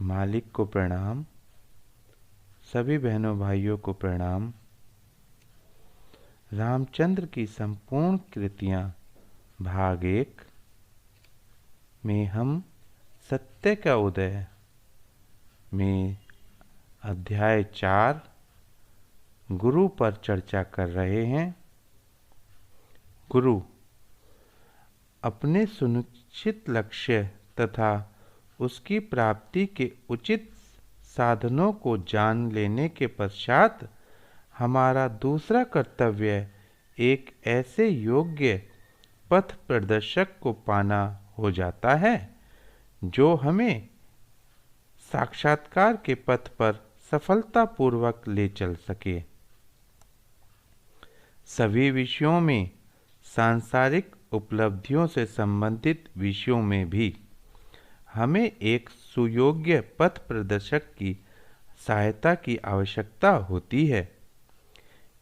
मालिक को प्रणाम। सभी बहनों भाइयों को प्रणाम। रामचंद्र की संपूर्ण कृतियाँ भाग 1 में हम सत्य का उदय में अध्याय 4 गुरु पर चर्चा कर रहे हैं। गुरु अपने सुनिश्चित लक्ष्य तथा उसकी प्राप्ति के उचित साधनों को जान लेने के पश्चात हमारा दूसरा कर्तव्य एक ऐसे योग्य पथ प्रदर्शक को पाना हो जाता है जो हमें साक्षात्कार के पथ पर सफलतापूर्वक ले चल सके। सभी विषयों में, सांसारिक उपलब्धियों से संबंधित विषयों में भी हमें एक सुयोग्य पथ प्रदर्शक की सहायता की आवश्यकता होती है।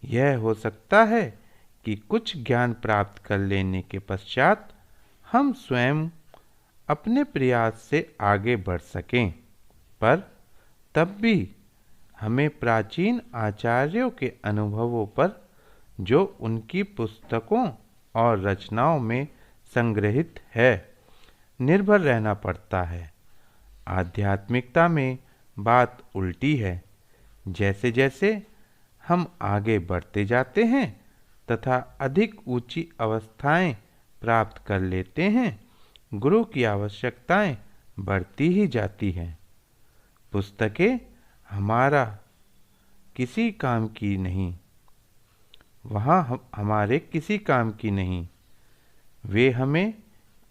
यह हो सकता है कि कुछ ज्ञान प्राप्त कर लेने के पश्चात हम स्वयं अपने प्रयास से आगे बढ़ सकें, पर तब भी हमें प्राचीन आचार्यों के अनुभवों पर, जो उनकी पुस्तकों और रचनाओं में संग्रहित है, निर्भर रहना पड़ता है। आध्यात्मिकता में बात उल्टी है। जैसे जैसे हम आगे बढ़ते जाते हैं तथा अधिक ऊंची अवस्थाएं प्राप्त कर लेते हैं, गुरु की आवश्यकताएं बढ़ती ही जाती हैं। पुस्तकें हमारा किसी काम की नहीं, वहाँ हमारे किसी काम की नहीं। वे हमें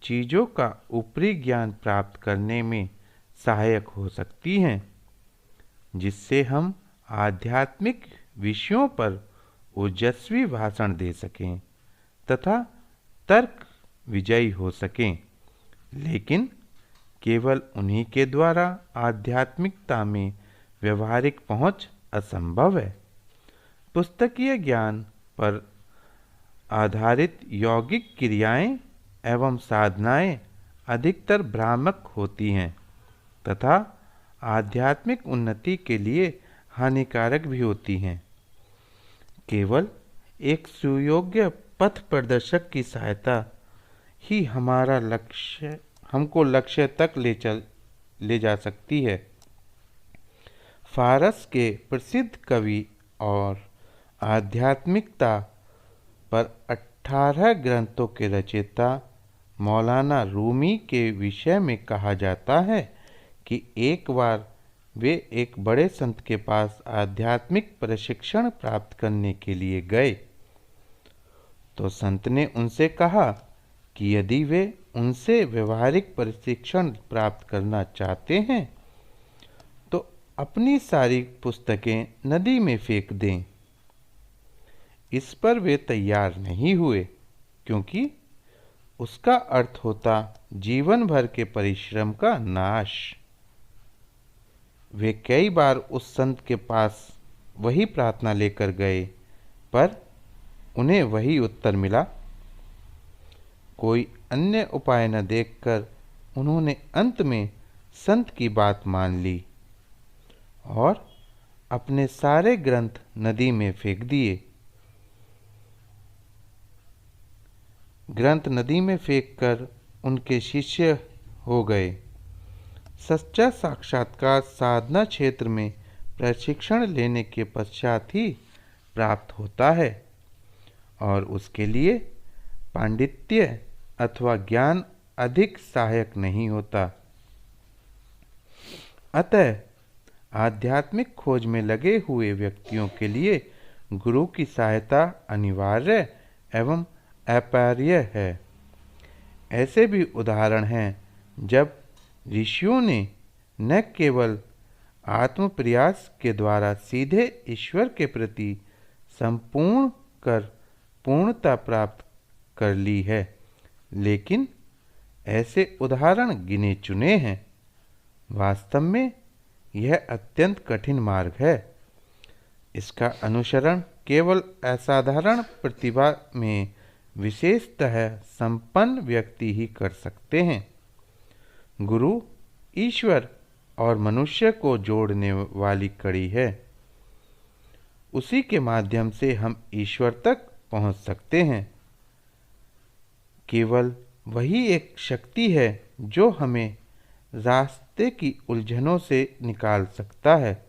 चीज़ों का ऊपरी ज्ञान प्राप्त करने में सहायक हो सकती हैं, जिससे हम आध्यात्मिक विषयों पर ओजस्वी भाषण दे सकें तथा तर्क विजयी हो सकें। लेकिन केवल उन्हीं के द्वारा आध्यात्मिकता में व्यवहारिक पहुंच असंभव है। पुस्तकीय ज्ञान पर आधारित यौगिक क्रियाएं एवं साधनाएं अधिकतर भ्रामक होती हैं तथा आध्यात्मिक उन्नति के लिए हानिकारक भी होती हैं। केवल एक सुयोग्य पथ प्रदर्शक की सहायता ही हमको लक्ष्य तक ले जा सकती है। फारस के प्रसिद्ध कवि और आध्यात्मिकता पर 18 ग्रंथों के रचयिता मौलाना रूमी के विषय में कहा जाता है कि एक बार वे एक बड़े संत के पास आध्यात्मिक प्रशिक्षण प्राप्त करने के लिए गए, तो संत ने उनसे कहा कि यदि वे उनसे व्यवहारिक प्रशिक्षण प्राप्त करना चाहते हैं तो अपनी सारी पुस्तकें नदी में फेंक दें। इस पर वे तैयार नहीं हुए, क्योंकि उसका अर्थ होता जीवन भर के परिश्रम का नाश। वे कई बार उस संत के पास वही प्रार्थना लेकर गए, पर उन्हें वही उत्तर मिला। कोई अन्य उपाय न देखकर उन्होंने अंत में संत की बात मान ली और अपने सारे ग्रंथ नदी में फेंक दिए। ग्रंथ नदी में फेंककर उनके शिष्य हो गए। सच्चा साक्षात्कार साधना क्षेत्र में प्रशिक्षण लेने के पश्चात ही प्राप्त होता है और उसके लिए पांडित्य अथवा ज्ञान अधिक सहायक नहीं होता। अतः आध्यात्मिक खोज में लगे हुए व्यक्तियों के लिए गुरु की सहायता अनिवार्य एवं अपरिहार्य है। ऐसे भी उदाहरण हैं जब ऋषियों ने न केवल आत्म प्रयास के द्वारा सीधे ईश्वर के प्रति संपूर्ण कर पूर्णता प्राप्त कर ली है, लेकिन ऐसे उदाहरण गिने चुने हैं। वास्तव में यह अत्यंत कठिन मार्ग है। इसका अनुसरण केवल असाधारण प्रतिभा में विशेषतः संपन्न व्यक्ति ही कर सकते हैं। गुरु ईश्वर और मनुष्य को जोड़ने वाली कड़ी है। उसी के माध्यम से हम ईश्वर तक पहुंच सकते हैं। केवल वही एक शक्ति है जो हमें रास्ते की उलझनों से निकाल सकता है।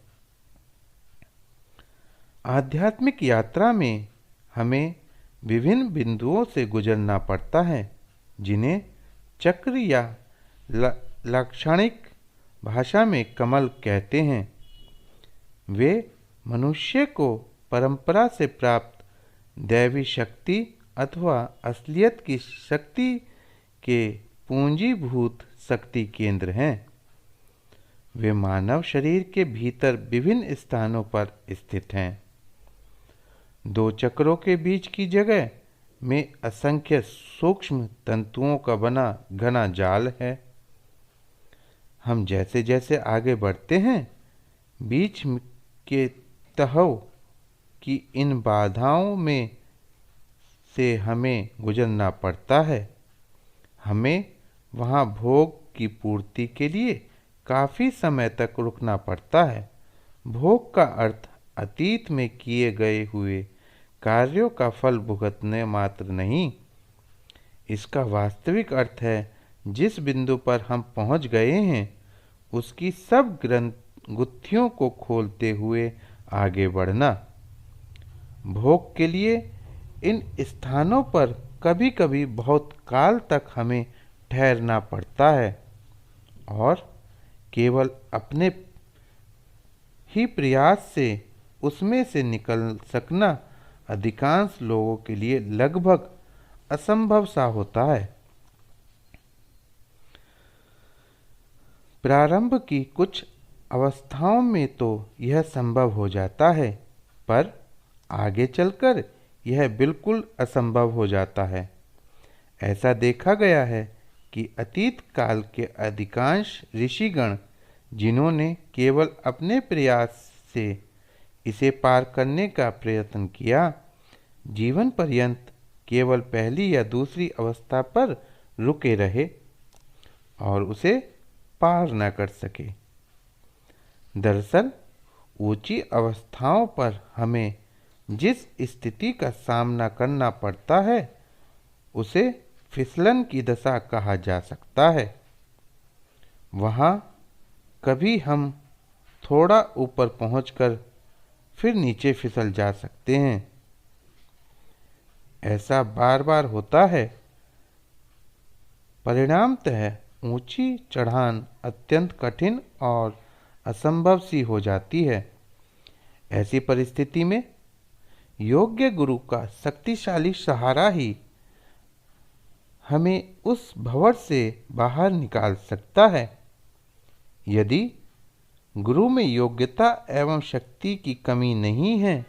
आध्यात्मिक यात्रा में हमें विभिन्न बिंदुओं से गुजरना पड़ता है, जिन्हें चक्र या लाक्षणिक भाषा में कमल कहते हैं। वे मनुष्य को परंपरा से प्राप्त दैवी शक्ति अथवा असलियत की शक्ति के पूंजीभूत शक्ति केंद्र हैं। वे मानव शरीर के भीतर विभिन्न स्थानों पर स्थित हैं। दो चक्रों के बीच की जगह में असंख्य सूक्ष्म तंतुओं का बना घना जाल है। हम जैसे जैसे आगे बढ़ते हैं, बीच के तहव की इन बाधाओं में से हमें गुजरना पड़ता है। हमें वहाँ भोग की पूर्ति के लिए काफ़ी समय तक रुकना पड़ता है। भोग का अर्थ अतीत में किए गए हुए कार्यों का फल भुगतने मात्र नहीं, इसका वास्तविक अर्थ है जिस बिंदु पर हम पहुंच गए हैं उसकी सब गुत्थियों को खोलते हुए आगे बढ़ना। भोग के लिए इन स्थानों पर कभी कभी बहुत काल तक हमें ठहरना पड़ता है और केवल अपने ही प्रयास से उसमें से निकल सकना अधिकांश लोगों के लिए लगभग असंभव सा होता है। प्रारंभ की कुछ अवस्थाओं में तो यह संभव हो जाता है, पर आगे चलकर यह बिल्कुल असंभव हो जाता है। ऐसा देखा गया है कि अतीत काल के अधिकांश ऋषिगण, जिन्होंने केवल अपने प्रयास से इसे पार करने का प्रयत्न किया, जीवन पर्यंत केवल पहली या दूसरी अवस्था पर रुके रहे और उसे पार न कर सके। दरअसल ऊंची अवस्थाओं पर हमें जिस स्थिति का सामना करना पड़ता है उसे फिसलन की दशा कहा जा सकता है। वहाँ कभी हम थोड़ा ऊपर पहुंचकर फिर नीचे फिसल जा सकते हैं। ऐसा बार बार होता है। परिणामतः ऊंची चढ़ान अत्यंत कठिन और असंभव सी हो जाती है। ऐसी परिस्थिति में योग्य गुरु का शक्तिशाली सहारा ही हमें उस भंवर से बाहर निकाल सकता है। यदि गुरु में योग्यता एवं शक्ति की कमी नहीं है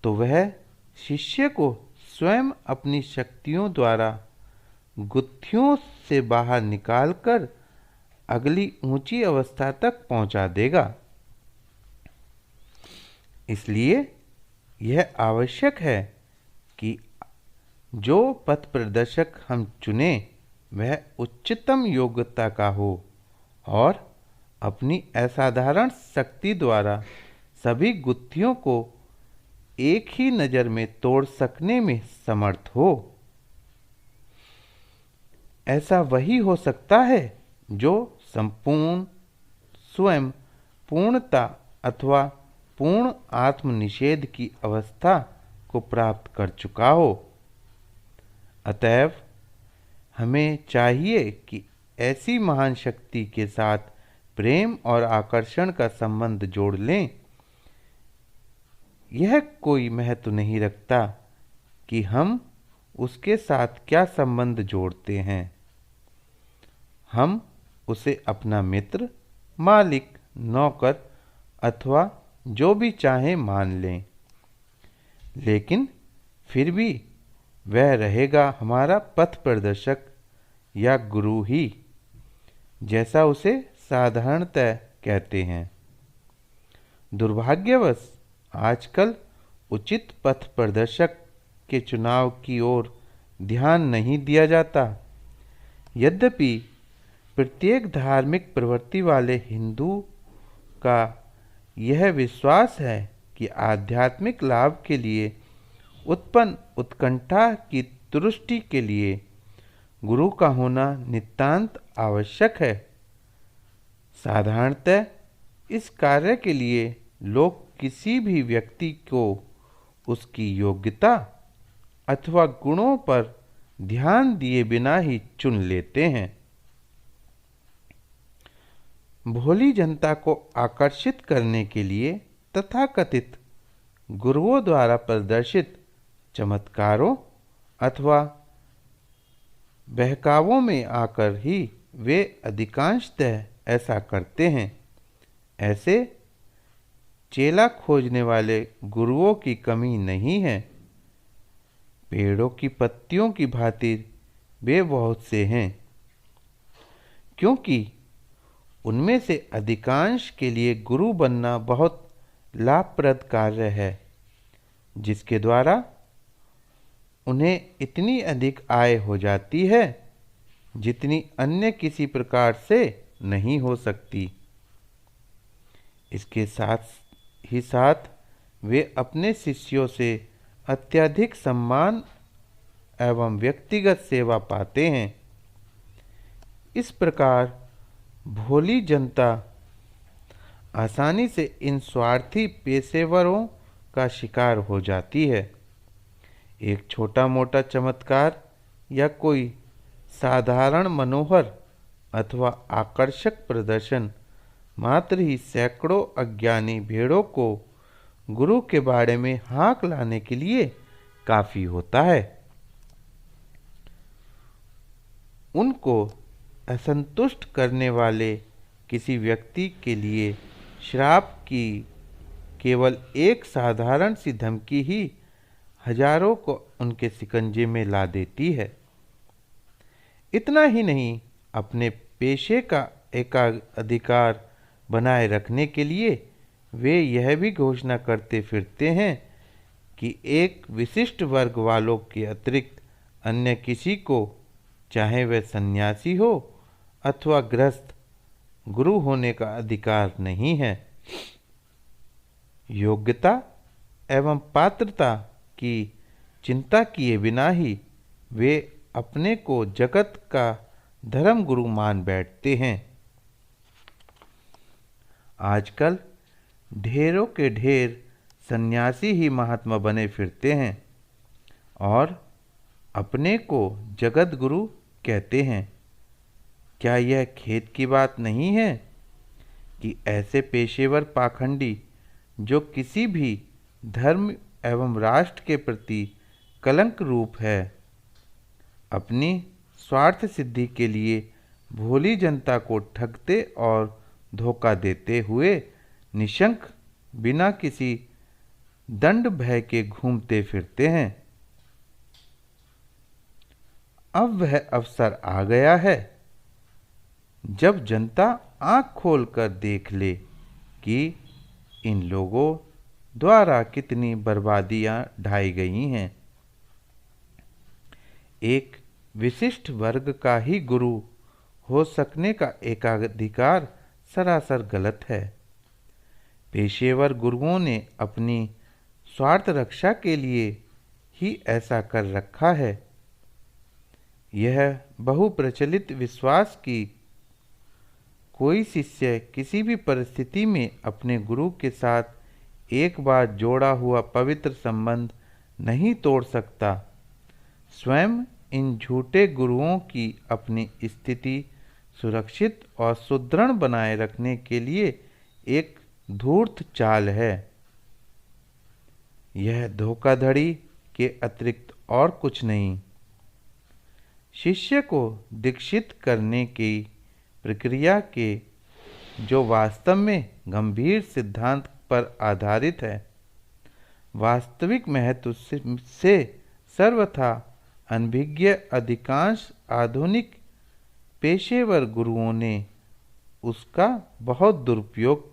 तो वह शिष्य को स्वयं अपनी शक्तियों द्वारा गुत्थियों से बाहर निकालकर अगली ऊंची अवस्था तक पहुंचा देगा। इसलिए यह आवश्यक है कि जो पथ प्रदर्शक हम चुने वह उच्चतम योग्यता का हो और अपनी असाधारण शक्ति द्वारा सभी गुत्थियों को एक ही नज़र में तोड़ सकने में समर्थ हो। ऐसा वही हो सकता है जो संपूर्ण स्वयं पूर्णता अथवा पूर्ण आत्मनिषेध की अवस्था को प्राप्त कर चुका हो। अतएव हमें चाहिए कि ऐसी महान शक्ति के साथ प्रेम और आकर्षण का संबंध जोड़ लें। यह कोई महत्व नहीं रखता कि हम उसके साथ क्या संबंध जोड़ते हैं। हम उसे अपना मित्र, मालिक, नौकर अथवा जो भी चाहे मान लें, लेकिन फिर भी वह रहेगा हमारा पथ प्रदर्शक या गुरु ही, जैसा उसे साधारणतः कहते हैं। दुर्भाग्यवश आजकल उचित पथ प्रदर्शक के चुनाव की ओर ध्यान नहीं दिया जाता। यद्यपि प्रत्येक धार्मिक प्रवृत्ति वाले हिंदू का यह विश्वास है कि आध्यात्मिक लाभ के लिए उत्पन्न उत्कंठा की तुष्टि के लिए गुरु का होना नितांत आवश्यक है। साधारणतः इस कार्य के लिए लोग किसी भी व्यक्ति को उसकी योग्यता अथवा गुणों पर ध्यान दिए बिना ही चुन लेते हैं। भोली जनता को आकर्षित करने के लिए तथाकथित गुरुओं द्वारा प्रदर्शित चमत्कारों अथवा बहकावों में आकर ही वे अधिकांशतः ऐसा करते हैं। ऐसे चेला खोजने वाले गुरुओं की कमी नहीं है। पेड़ों की पत्तियों की भांति वे बहुत से हैं, क्योंकि उनमें से अधिकांश के लिए गुरु बनना बहुत लाभप्रद कार्य है, जिसके द्वारा उन्हें इतनी अधिक आय हो जाती है जितनी अन्य किसी प्रकार से नहीं हो सकती। इसके साथ ही साथ वे अपने शिष्यों से अत्यधिक सम्मान एवं व्यक्तिगत सेवा पाते हैं। इस प्रकार भोली जनता आसानी से इन स्वार्थी पेशेवरों का शिकार हो जाती है। एक छोटा मोटा चमत्कार या कोई साधारण मनोहर अथवा आकर्षक प्रदर्शन मात्र ही सैकड़ों अज्ञानी भेड़ों को गुरु के बारे में हाँक लाने के लिए काफी होता है। उनको असंतुष्ट करने वाले किसी व्यक्ति के लिए श्राप की केवल एक साधारण सी धमकी ही हजारों को उनके शिकंजे में ला देती है। इतना ही नहीं, अपने पेशे का एकाधिकार बनाए रखने के लिए वे यह भी घोषणा करते फिरते हैं कि एक विशिष्ट वर्ग वालों के अतिरिक्त अन्य किसी को, चाहे वह सन्यासी हो अथवा गृहस्थ, गुरु होने का अधिकार नहीं है। योग्यता एवं पात्रता की चिंता किए बिना ही वे अपने को जगत का धर्म गुरु मान बैठते हैं। आजकल ढेरों के ढेर सन्यासी ही महात्मा बने फिरते हैं और अपने को जगत गुरु कहते हैं। क्या यह खेद की बात नहीं है कि ऐसे पेशेवर पाखंडी, जो किसी भी धर्म एवं राष्ट्र के प्रति कलंक रूप है, अपनी स्वार्थ सिद्धि के लिए भोली जनता को ठगते और धोखा देते हुए निशंक बिना किसी दंड भय के घूमते फिरते हैं। अब वह अवसर आ गया है जब जनता आंख खोलकर देख ले कि इन लोगों द्वारा कितनी बर्बादियां ढाई गई हैं। एक विशिष्ट वर्ग का ही गुरु हो सकने का एकाधिकार सरासर गलत है। पेशेवर गुरुओं ने अपनी स्वार्थ रक्षा के लिए ही ऐसा कर रखा है। यह बहुप्रचलित विश्वास कि कोई शिष्य किसी भी परिस्थिति में अपने गुरु के साथ एक बार जोड़ा हुआ पवित्र संबंध नहीं तोड़ सकता, स्वयं इन झूठे गुरुओं की अपनी स्थिति सुरक्षित और सुदृढ़ बनाए रखने के लिए एक धूर्त चाल है। यह धोखाधड़ी के अतिरिक्त और कुछ नहीं। शिष्य को दीक्षित करने की प्रक्रिया के, जो वास्तव में गंभीर सिद्धांत पर आधारित है, वास्तविक महत्व से सर्वथा अनभिज्ञ अधिकांश आधुनिक पेशेवर गुरुओं ने उसका बहुत दुरुपयोग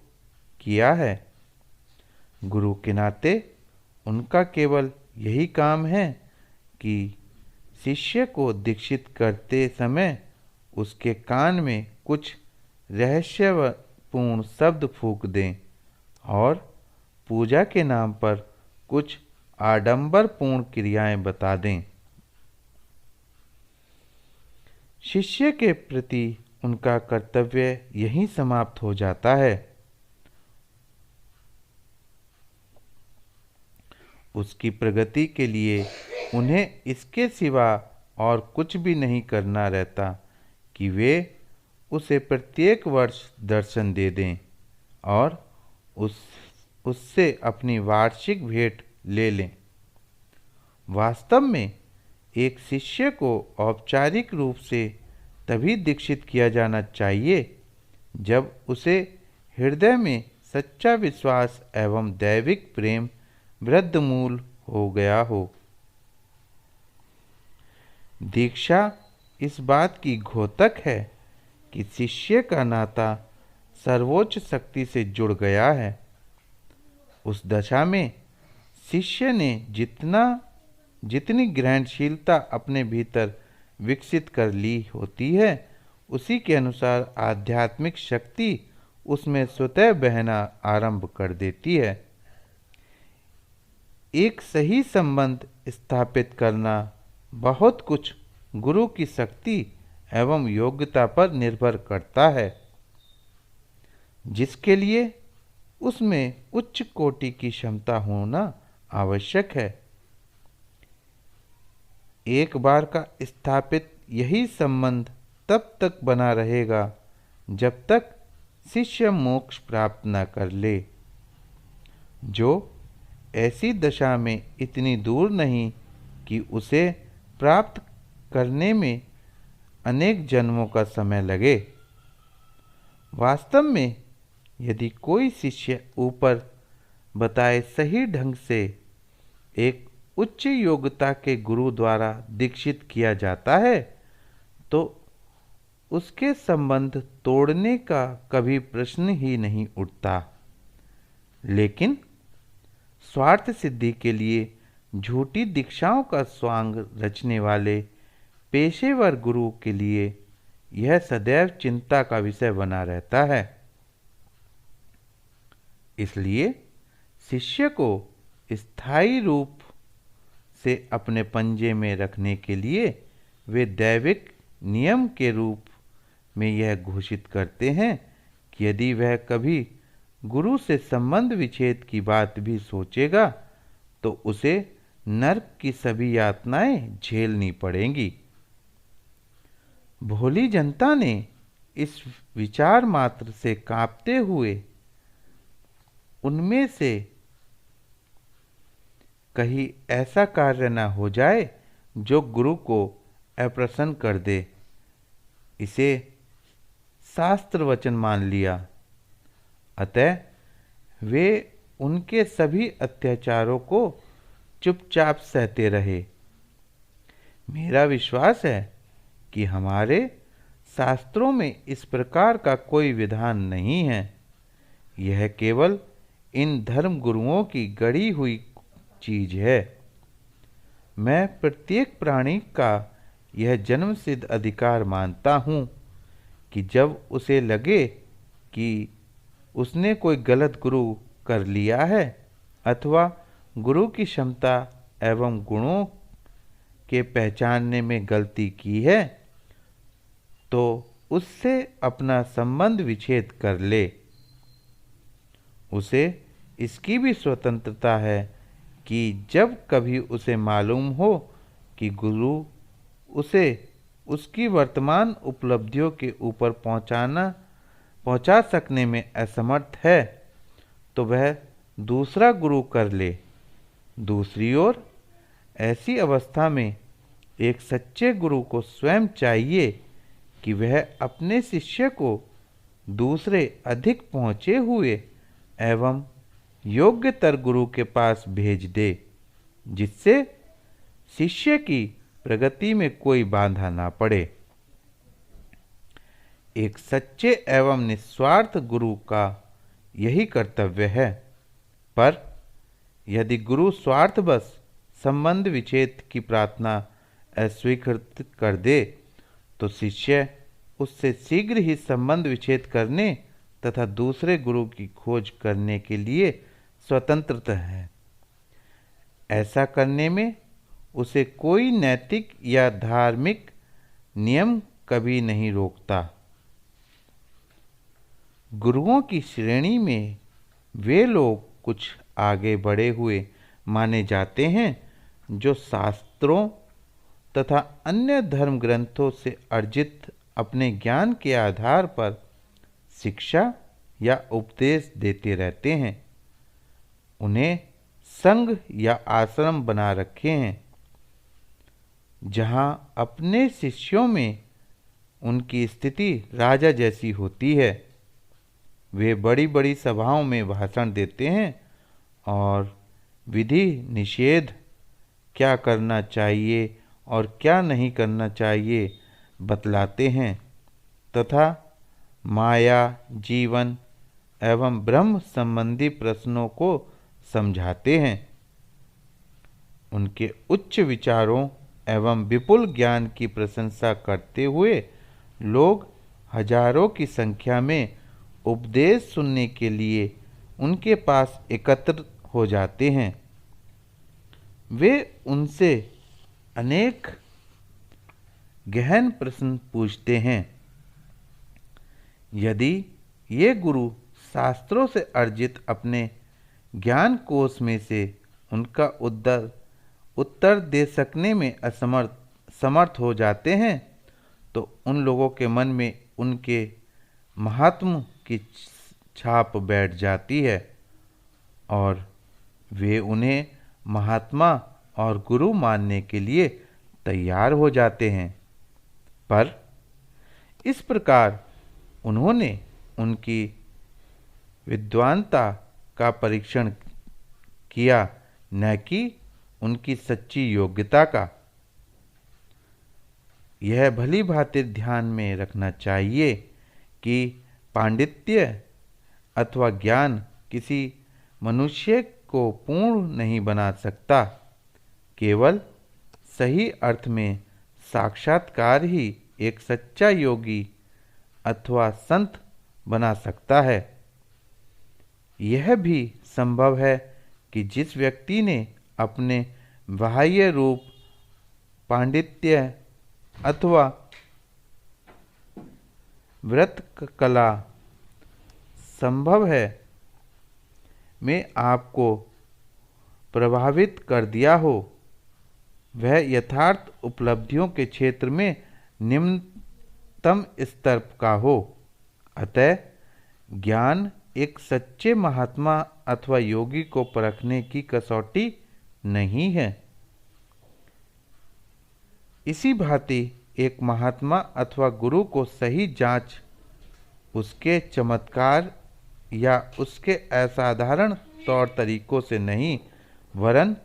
किया है। गुरु के नाते उनका केवल यही काम है कि शिष्य को दीक्षित करते समय उसके कान में कुछ रहस्यपूर्ण शब्द फूंक दें और पूजा के नाम पर कुछ आडंबरपूर्ण क्रियाएं बता दें। शिष्य के प्रति उनका कर्तव्य यहीं समाप्त हो जाता है। उसकी प्रगति के लिए उन्हें इसके सिवा और कुछ भी नहीं करना रहता कि वे उसे प्रत्येक वर्ष दर्शन दे दें और उससे अपनी वार्षिक भेंट ले लें। वास्तव में एक शिष्य को औपचारिक रूप से तभी दीक्षित किया जाना चाहिए जब उसे हृदय में सच्चा विश्वास एवं दैविक प्रेम वृद्धमूल हो गया हो। दीक्षा इस बात की घोतक है कि शिष्य का नाता सर्वोच्च शक्ति से जुड़ गया है। उस दशा में शिष्य ने जितनी ग्रहणशीलता अपने भीतर विकसित कर ली होती है, उसी के अनुसार आध्यात्मिक शक्ति उसमें स्वतः बहना आरंभ कर देती है। एक सही संबंध स्थापित करना बहुत कुछ गुरु की शक्ति एवं योग्यता पर निर्भर करता है, जिसके लिए उसमें उच्च कोटि की क्षमता होना आवश्यक है। एक बार का स्थापित यही संबंध तब तक बना रहेगा जब तक शिष्य मोक्ष प्राप्त न कर ले, जो ऐसी दशा में इतनी दूर नहीं कि उसे प्राप्त करने में अनेक जन्मों का समय लगे। वास्तव में यदि कोई शिष्य ऊपर बताए सही ढंग से एक उच्च योग्यता के गुरु द्वारा दीक्षित किया जाता है, तो उसके संबंध तोड़ने का कभी प्रश्न ही नहीं उठता। लेकिन स्वार्थ सिद्धि के लिए झूठी दीक्षाओं का स्वांग रचने वाले पेशेवर गुरु के लिए यह सदैव चिंता का विषय बना रहता है। इसलिए शिष्य को स्थायी रूप से अपने पंजे में रखने के लिए वे दैविक नियम के रूप में यह घोषित करते हैं कि यदि वह कभी गुरु से संबंध विच्छेद की बात भी सोचेगा तो उसे नरक की सभी यातनाएं झेलनी पड़ेंगी। भोली जनता ने इस विचार मात्र से कांपते हुए उनमें से कहीं ऐसा कार्य न हो जाए जो गुरु को अप्रसन्न कर दे, इसे शास्त्र वचन मान लिया। अतः वे उनके सभी अत्याचारों को चुपचाप सहते रहे। मेरा विश्वास है कि हमारे शास्त्रों में इस प्रकार का कोई विधान नहीं है। यह केवल इन धर्म गुरुओं की गढ़ी हुई चीज है। मैं प्रत्येक प्राणी का यह जन्मसिद्ध अधिकार मानता हूँ कि जब उसे लगे कि उसने कोई गलत गुरु कर लिया है अथवा गुरु की क्षमता एवं गुणों के पहचानने में गलती की है, तो उससे अपना संबंध विच्छेद कर ले। उसे इसकी भी स्वतंत्रता है कि जब कभी उसे मालूम हो कि गुरु उसे उसकी वर्तमान उपलब्धियों के ऊपर पहुंचा सकने में असमर्थ है, तो वह दूसरा गुरु कर ले। दूसरी ओर ऐसी अवस्था में एक सच्चे गुरु को स्वयं चाहिए कि वह अपने शिष्य को दूसरे अधिक पहुँचे हुए एवं योग्यतर गुरु के पास भेज दे, जिससे शिष्य की प्रगति में कोई बाधा ना पड़े। एक सच्चे एवं निस्वार्थ गुरु का यही कर्तव्य है। पर यदि गुरु स्वार्थवश संबंध विच्छेद की प्रार्थना अस्वीकृत कर दे, तो शिष्य उससे शीघ्र ही संबंध विच्छेद करने तथा दूसरे गुरु की खोज करने के लिए स्वतंत्रता है। ऐसा करने में उसे कोई नैतिक या धार्मिक नियम कभी नहीं रोकता। गुरुओं की श्रेणी में वे लोग कुछ आगे बढ़े हुए माने जाते हैं जो शास्त्रों तथा अन्य धर्म ग्रंथों से अर्जित अपने ज्ञान के आधार पर शिक्षा या उपदेश देते रहते हैं। उन्हें संघ या आश्रम बना रखे हैं जहां अपने शिष्यों में उनकी स्थिति राजा जैसी होती है। वे बड़ी बड़ी सभाओं में भाषण देते हैं और विधि निषेध, क्या करना चाहिए और क्या नहीं करना चाहिए बतलाते हैं तथा माया, जीवन एवं ब्रह्म संबंधी प्रश्नों को समझाते हैं। उनके उच्च विचारों एवं विपुल ज्ञान की प्रशंसा करते हुए लोग हजारों की संख्या में उपदेश सुनने के लिए उनके पास एकत्र हो जाते हैं। वे उनसे अनेक गहन प्रश्न पूछते हैं। यदि ये गुरु शास्त्रों से अर्जित अपने ज्ञान कोश में से उनका उत्तर दे सकने में समर्थ हो जाते हैं तो उन लोगों के मन में उनके महात्म की छाप बैठ जाती है और वे उन्हें महात्मा और गुरु मानने के लिए तैयार हो जाते हैं। पर इस प्रकार उन्होंने उनकी विद्वानता का परीक्षण किया, न कि उनकी सच्ची योग्यता का। यह भली भांति ध्यान में रखना चाहिए कि पांडित्य अथवा ज्ञान किसी मनुष्य को पूर्ण नहीं बना सकता। केवल सही अर्थ में साक्षात्कार ही एक सच्चा योगी अथवा संत बना सकता है। यह भी संभव है कि जिस व्यक्ति ने अपने बाह्य रूप, पांडित्य अथवा व्रत कला संभव है में आपको प्रभावित कर दिया हो, वह यथार्थ उपलब्धियों के क्षेत्र में निम्नतम स्तर का हो। अतः ज्ञान एक सच्चे महात्मा अथवा योगी को परखने की कसौटी नहीं है। इसी भांति एक महात्मा अथवा गुरु को सही जांच उसके चमत्कार या उसके असाधारण तौर तरीकों से नहीं, वरन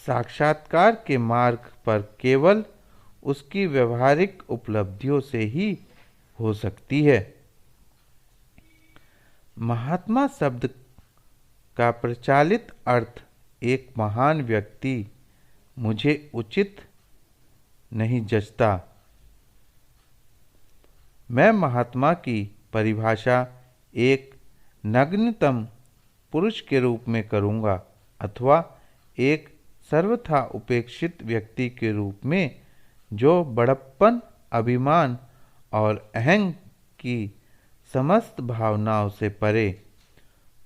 साक्षात्कार के मार्ग पर केवल उसकी व्यवहारिक उपलब्धियों से ही हो सकती है। महात्मा शब्द का प्रचलित अर्थ एक महान व्यक्ति मुझे उचित नहीं जचता। मैं महात्मा की परिभाषा एक नग्नतम पुरुष के रूप में करूँगा अथवा एक सर्वथा उपेक्षित व्यक्ति के रूप में जो बड़प्पन, अभिमान और अहंग की समस्त भावनाओं से परे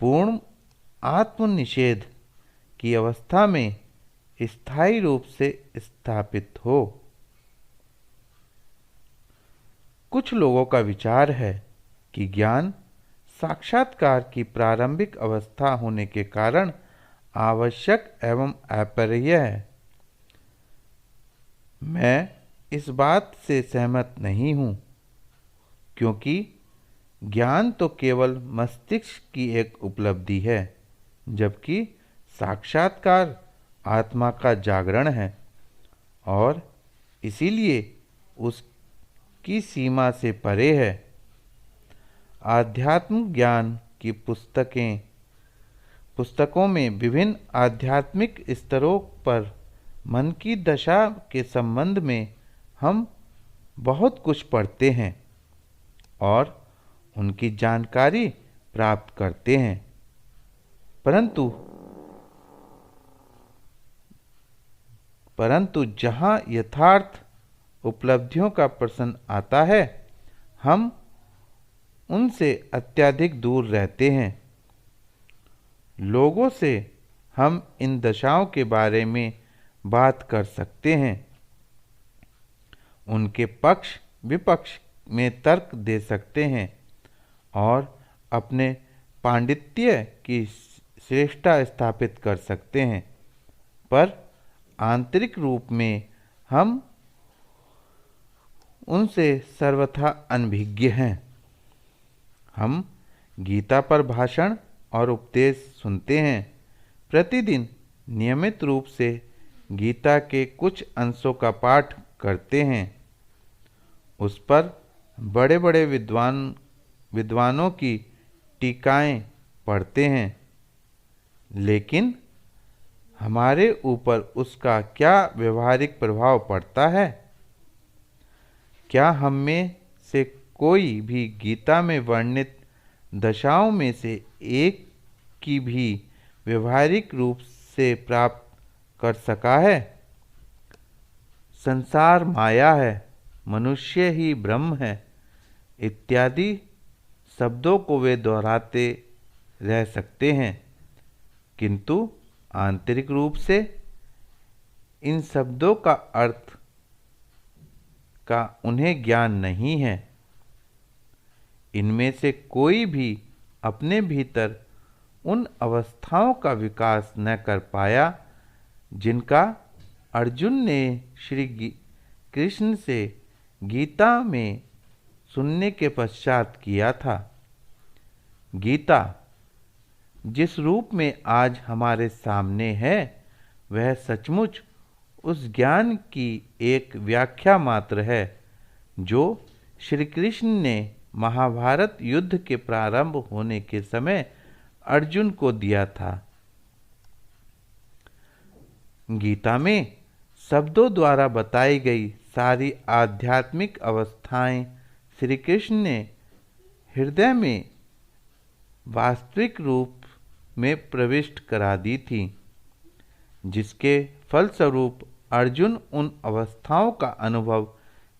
पूर्ण आत्मनिषेध की अवस्था में स्थायी रूप से स्थापित हो। कुछ लोगों का विचार है कि ज्ञान साक्षात्कार की प्रारंभिक अवस्था होने के कारण आवश्यक एवं अपरिहार्य है। मैं इस बात से सहमत नहीं हूँ, क्योंकि ज्ञान तो केवल मस्तिष्क की एक उपलब्धि है, जबकि साक्षात्कार आत्मा का जागरण है और इसीलिए उसकी सीमा से परे है। आध्यात्म ज्ञान की पुस्तकों में विभिन्न आध्यात्मिक स्तरों पर मन की दशा के संबंध में हम बहुत कुछ पढ़ते हैं, और उनकी जानकारी प्राप्त करते हैं। परंतु जहाँ यथार्थ उपलब्धियों का प्रश्न आता है, हम उनसे अत्यधिक दूर रहते हैं। लोगों से हम इन दशाओं के बारे में बात कर सकते हैं, उनके पक्ष विपक्ष में तर्क दे सकते हैं और अपने पांडित्य की श्रेष्ठता स्थापित कर सकते हैं, पर आंतरिक रूप में हम उनसे सर्वथा अनभिज्ञ हैं। हम गीता पर भाषण और उपदेश सुनते हैं, प्रतिदिन नियमित रूप से गीता के कुछ अंशों का पाठ करते हैं, उस पर बड़े बड़े विद्वानों की टीकाएं पढ़ते हैं, लेकिन हमारे ऊपर उसका क्या व्यवहारिक प्रभाव पड़ता है? क्या हम में से कोई भी गीता में वर्णित दशाओं में से एक की भी व्यवहारिक रूप से प्राप्त कर सका है? संसार माया है, मनुष्य ही ब्रह्म है इत्यादि शब्दों को वे दोहराते रह सकते हैं, किंतु आंतरिक रूप से इन शब्दों का अर्थ का उन्हें ज्ञान नहीं है। इनमें से कोई भी अपने भीतर उन अवस्थाओं का विकास न कर पाया जिनका अर्जुन ने श्री कृष्ण से गीता में सुनने के पश्चात किया था। गीता जिस रूप में आज हमारे सामने है, वह सचमुच उस ज्ञान की एक व्याख्या मात्र है जो श्री कृष्ण ने महाभारत युद्ध के प्रारंभ होने के समय अर्जुन को दिया था। गीता में शब्दों द्वारा बताई गई सारी आध्यात्मिक अवस्थाएं श्री कृष्ण ने हृदय में वास्तविक रूप में प्रविष्ट करा दी थी, जिसके फलस्वरूप अर्जुन उन अवस्थाओं का अनुभव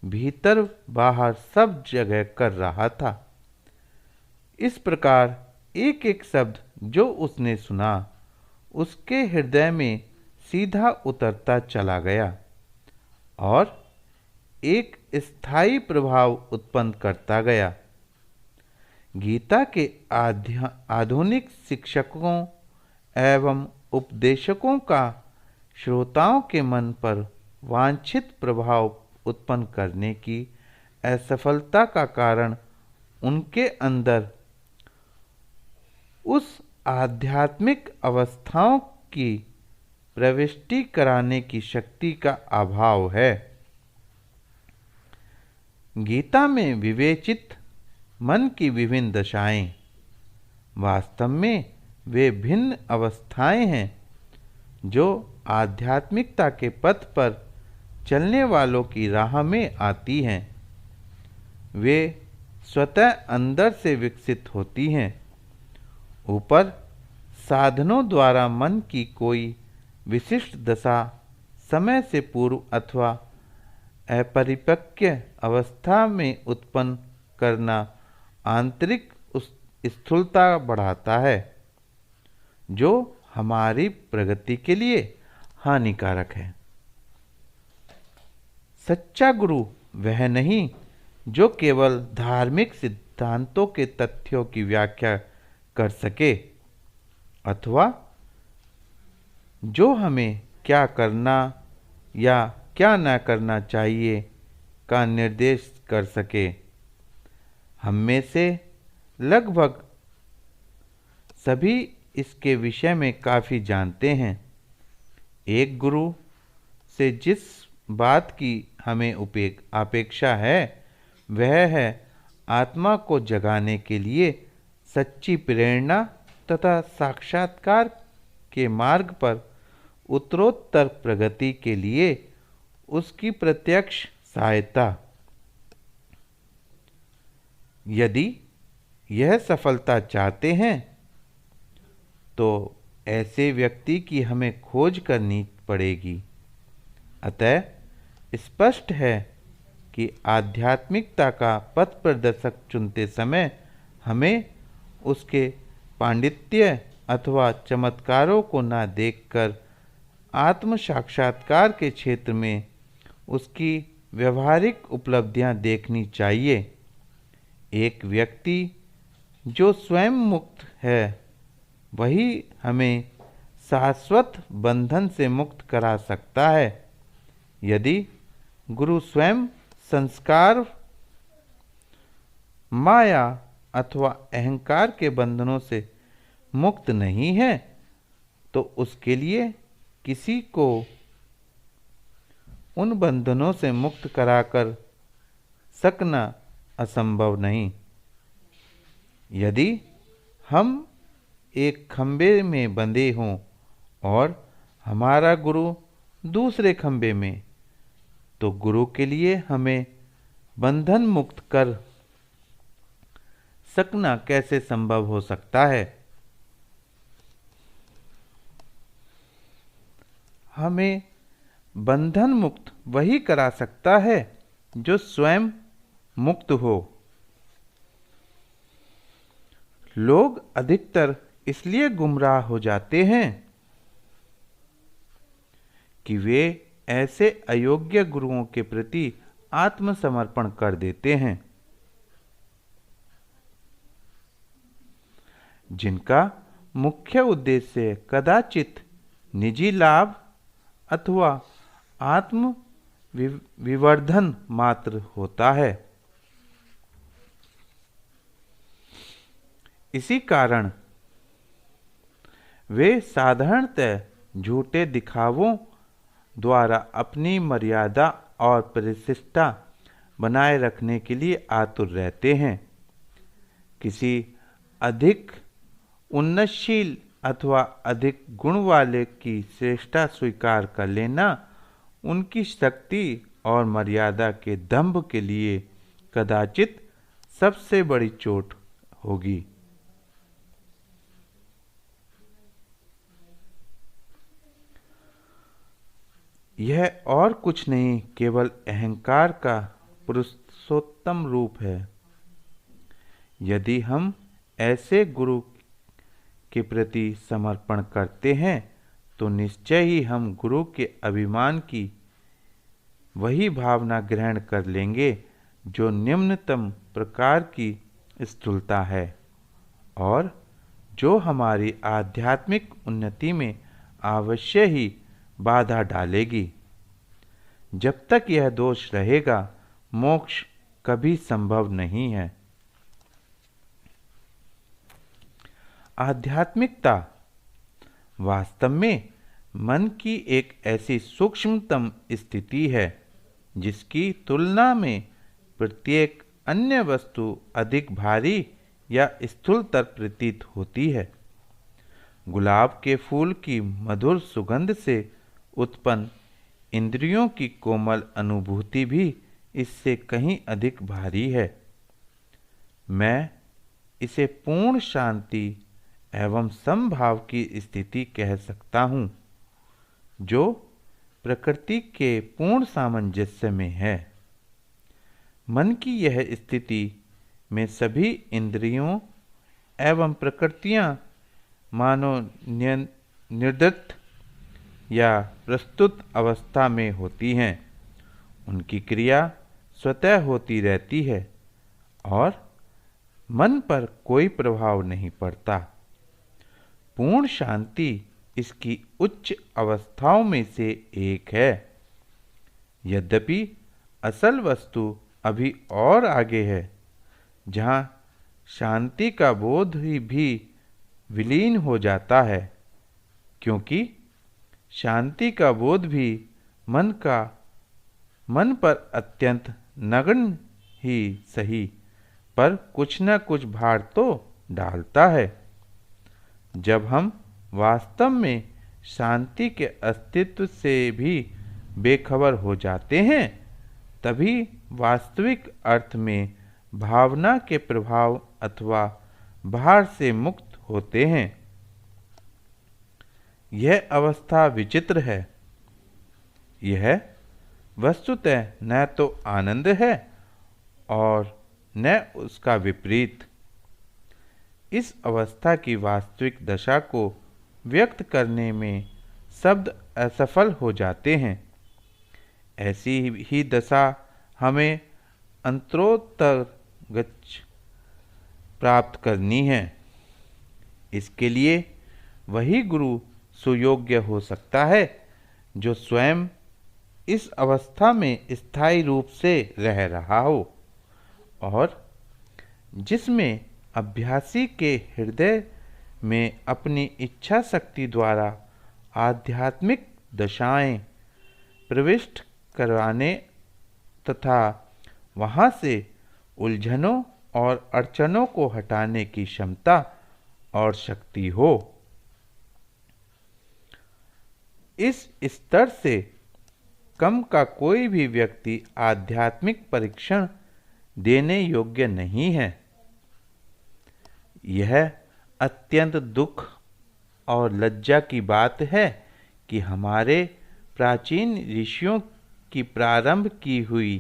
भीतर बाहर सब जगह कर रहा था। इस प्रकार एक एक शब्द जो उसने सुना उसके हृदय में सीधा उतरता चला गया और एक स्थायी प्रभाव उत्पन्न करता गया। गीता के आधुनिक शिक्षकों एवं उपदेशकों का श्रोताओं के मन पर वांछित प्रभाव उत्पन्न करने की असफलता का कारण उनके अंदर उस आध्यात्मिक अवस्थाओं की प्रविष्टि कराने की शक्ति का अभाव है। गीता में विवेचित मन की विभिन्न दशाएं वास्तव में वे भिन्न अवस्थाएं हैं जो आध्यात्मिकता के पथ पर चलने वालों की राह में आती हैं। वे स्वतः अंदर से विकसित होती हैं। ऊपर साधनों द्वारा मन की कोई विशिष्ट दशा समय से पूर्व अथवा अपरिपक्व अवस्था में उत्पन्न करना आंतरिक स्थूलता बढ़ाता है, जो हमारी प्रगति के लिए हानिकारक है। सच्चा गुरु वह नहीं जो केवल धार्मिक सिद्धांतों के तथ्यों की व्याख्या कर सके अथवा जो हमें क्या करना या क्या न करना चाहिए का निर्देश कर सके। हम में से लगभग सभी इसके विषय में काफ़ी जानते हैं। एक गुरु से जिस बात की हमें अपेक्षा है वह है आत्मा को जगाने के लिए सच्ची प्रेरणा तथा साक्षात्कार के मार्ग पर उत्तरोत्तर प्रगति के लिए उसकी प्रत्यक्ष सहायता। यदि यह सफलता चाहते हैं तो ऐसे व्यक्ति की हमें खोज करनी पड़ेगी। अतः स्पष्ट है कि आध्यात्मिकता का पथ प्रदर्शक चुनते समय हमें उसके पांडित्य अथवा चमत्कारों को न देखकर आत्म साक्षात्कार के क्षेत्र में उसकी व्यवहारिक उपलब्धियां देखनी चाहिए। एक व्यक्ति जो स्वयं मुक्त है वही हमें शाश्वत बंधन से मुक्त करा सकता है। यदि गुरु स्वयं संस्कार, माया अथवा अहंकार के बंधनों से मुक्त नहीं है तो उसके लिए किसी को उन बंधनों से मुक्त कराकर सकना असंभव नहीं। यदि हम एक खंबे में बंधे हों और हमारा गुरु दूसरे खंबे में, तो गुरु के लिए हमें बंधन मुक्त कर सकना कैसे संभव हो सकता है। हमें बंधन मुक्त वही करा सकता है जो स्वयं मुक्त हो। लोग अधिकतर इसलिए गुमराह हो जाते हैं कि वे ऐसे अयोग्य गुरुओं के प्रति आत्मसमर्पण कर देते हैं जिनका मुख्य उद्देश्य कदाचित निजी लाभ अथवा आत्म विवर्धन मात्र होता है। इसी कारण वे साधारणतः झूठे दिखावों द्वारा अपनी मर्यादा और प्रतिष्ठा बनाए रखने के लिए आतुर रहते हैं। किसी अधिक उन्नतशील अथवा अधिक गुण वाले की श्रेष्ठता स्वीकार कर लेना उनकी शक्ति और मर्यादा के दंभ के लिए कदाचित सबसे बड़ी चोट होगी। यह और कुछ नहीं केवल अहंकार का पुरुषोत्तम रूप है। यदि हम ऐसे गुरु के प्रति समर्पण करते हैं तो निश्चय ही हम गुरु के अभिमान की वही भावना ग्रहण कर लेंगे जो निम्नतम प्रकार की स्थूलता है और जो हमारी आध्यात्मिक उन्नति में अवश्य ही बाधा डालेगी। जब तक यह दोष रहेगा मोक्ष कभी संभव नहीं है। आध्यात्मिकता वास्तव में मन की एक ऐसी सूक्ष्मतम स्थिति है जिसकी तुलना में प्रत्येक अन्य वस्तु अधिक भारी या स्थूलतर प्रतीत होती है। गुलाब के फूल की मधुर सुगंध से उत्पन्न इंद्रियों की कोमल अनुभूति भी इससे कहीं अधिक भारी है। मैं इसे पूर्ण शांति एवं समभाव की स्थिति कह सकता हूँ जो प्रकृति के पूर्ण सामंजस्य में है। मन की यह स्थिति में सभी इंद्रियों एवं प्रकृतियाँ मानो निर्दत्त या प्रस्तुत अवस्था में होती हैं। उनकी क्रिया स्वतः होती रहती है और मन पर कोई प्रभाव नहीं पड़ता। पूर्ण शांति इसकी उच्च अवस्थाओं में से एक है। यद्यपि असल वस्तु अभी और आगे है जहाँ शांति का बोध भी विलीन हो जाता है, क्योंकि शांति का बोध भी मन पर अत्यंत नगण्य ही सही पर कुछ न कुछ भार तो डालता है। जब हम वास्तव में शांति के अस्तित्व से भी बेखबर हो जाते हैं तभी वास्तविक अर्थ में भावना के प्रभाव अथवा भार से मुक्त होते हैं। यह अवस्था विचित्र है। यह वस्तुतः न तो आनंद है और न उसका विपरीत। इस अवस्था की वास्तविक दशा को व्यक्त करने में शब्द असफल हो जाते हैं। ऐसी ही दशा हमें अंतरोत्तर गच्छ प्राप्त करनी है। इसके लिए वही गुरु सुयोग्य हो सकता है जो स्वयं इस अवस्था में स्थायी रूप से रह रहा हो और जिसमें अभ्यासी के हृदय में अपनी इच्छा शक्ति द्वारा आध्यात्मिक दशाएं प्रविष्ट करवाने तथा वहाँ से उलझनों और अड़चनों को हटाने की क्षमता और शक्ति हो। इस स्तर से कम का कोई भी व्यक्ति आध्यात्मिक परीक्षण देने योग्य नहीं है। यह अत्यंत दुख और लज्जा की बात है कि हमारे प्राचीन ऋषियों की प्रारंभ की हुई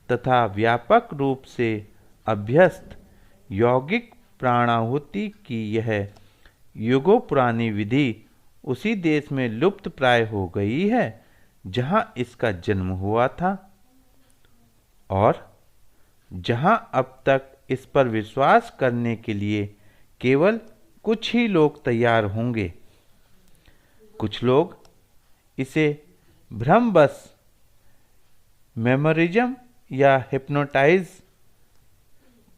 तथा व्यापक रूप से अभ्यस्त यौगिक प्राणाहुति की यह युगों पुरानी विधि उसी देश में लुप्त प्राय हो गई है जहाँ इसका जन्म हुआ था और जहाँ अब तक इस पर विश्वास करने के लिए केवल कुछ ही लोग तैयार होंगे। कुछ लोग इसे भ्रमवश मेमोरिज्म या हिप्नोटाइज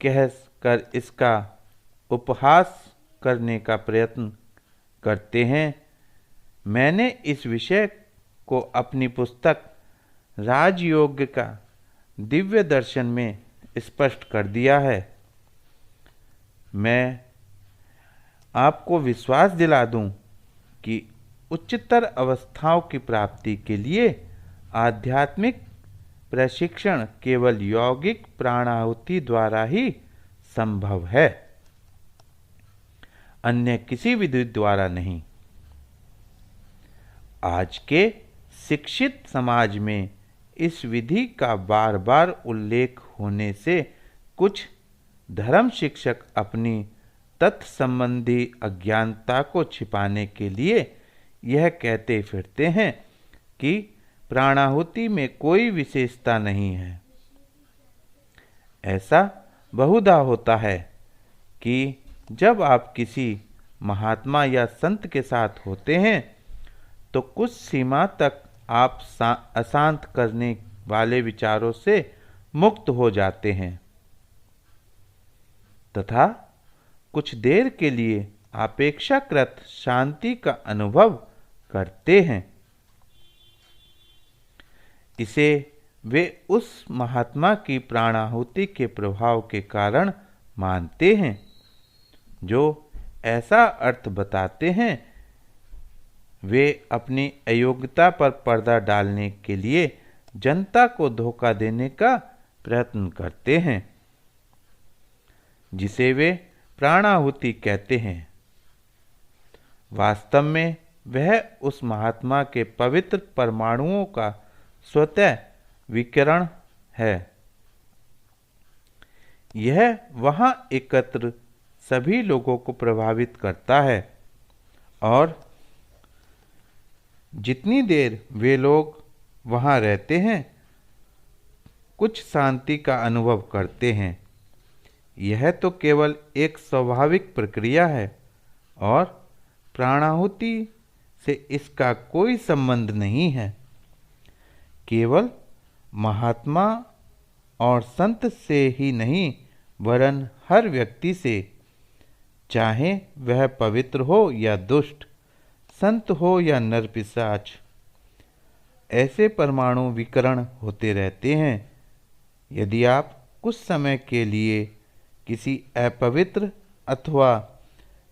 कह कर इसका उपहास करने का प्रयत्न करते हैं। मैंने इस विषय को अपनी पुस्तक राजयोग का दिव्य दर्शन में स्पष्ट कर दिया है। मैं आपको विश्वास दिला दूं कि उच्चतर अवस्थाओं की प्राप्ति के लिए आध्यात्मिक प्रशिक्षण केवल यौगिक प्राणाहुति द्वारा ही संभव है, अन्य किसी विधि द्वारा नहीं। आज के शिक्षित समाज में इस विधि का बार बार उल्लेख होने से कुछ धर्म शिक्षक अपनी तत्संबंधी अज्ञानता को छिपाने के लिए यह कहते फिरते हैं कि प्राणाहुति में कोई विशेषता नहीं है। ऐसा बहुधा होता है कि जब आप किसी महात्मा या संत के साथ होते हैं तो कुछ सीमा तक आप अशांत करने वाले विचारों से मुक्त हो जाते हैं तथा कुछ देर के लिए अपेक्षाकृत शांति का अनुभव करते हैं। इसे वे उस महात्मा की प्राणाहुति के प्रभाव के कारण मानते हैं जो ऐसा अर्थ बताते हैं। वे अपनी अयोग्यता पर पर्दा डालने के लिए जनता को धोखा देने का प्रयत्न करते हैं, जिसे वे प्राणाहुति कहते हैं। वास्तव में वह उस महात्मा के पवित्र परमाणुओं का स्वतः विकिरण है। यह वहाँ एकत्र सभी लोगों को प्रभावित करता है और जितनी देर वे लोग वहाँ रहते हैं कुछ शांति का अनुभव करते हैं। यह तो केवल एक स्वाभाविक प्रक्रिया है और प्राणाहुति से इसका कोई संबंध नहीं है। केवल महात्मा और संत से ही नहीं वरन हर व्यक्ति से, चाहे वह पवित्र हो या दुष्ट, संत हो या नरपिशाच, ऐसे परमाणु विकरण होते रहते हैं। यदि आप कुछ समय के लिए किसी अपवित्र अथवा